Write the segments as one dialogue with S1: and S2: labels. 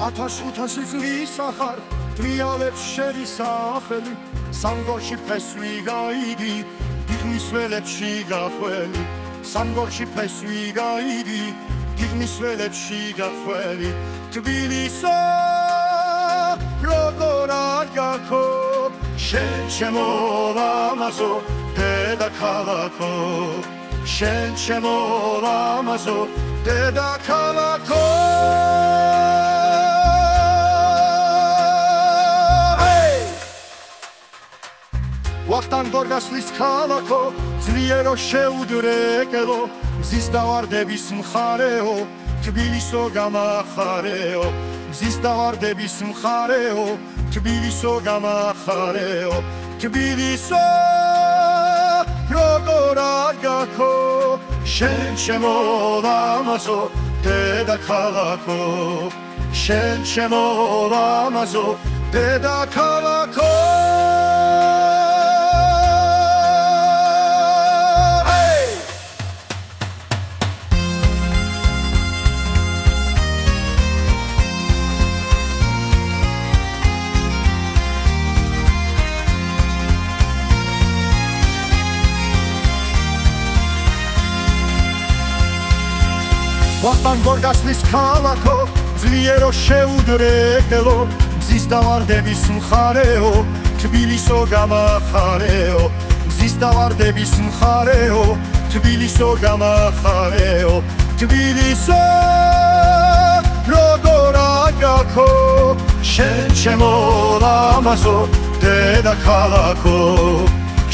S1: 1500 წლის ახარ თრიალებს შერისახელი სამგორში ფესვი გაიდი დიდმის ველებში გახველი სამგორში ფესვი გაიდი დიდმის ველებში გახველი თბილისო როგორ არ გაქო შენ ჩემო ლამაზო დედაქალაქო შენ ჩემო ლამაზო დედაქალაქო ვახტანგ გორგასლის ქალაქო ძლიერო შეუდრეკელო მზის დავარდების მხარეო თბილისო გამახარეო მზის დავარდების მხარეო თბილისო გამახარეო თბილისო როგორ არ გაქო შენ ჩემო ლამაზო დედაქალაქო შენ ჩემო ლამაზო დედაქალაქო ვახტანგ გორგასლის ქალაქო ძლიერო შეუდრეკელო მზის დავარდების მხარეო თბილისო გამახარეო მზის დავარდების მხარეო თბილისო გამახარეო თბილისო როგორ არ გაქო შენ ჩემო ლამაზო დედაქალაქო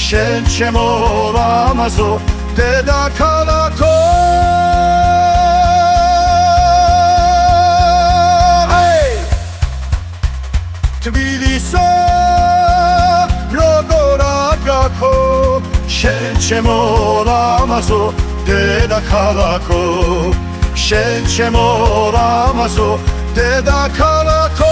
S1: შენ ჩემო ლამაზო დედაქალაქო თბილისო როგორ არ გაქო შენ ჩემო ლამაზო დედაქალაქო შენ ჩემო ლამაზო დედაქალაქო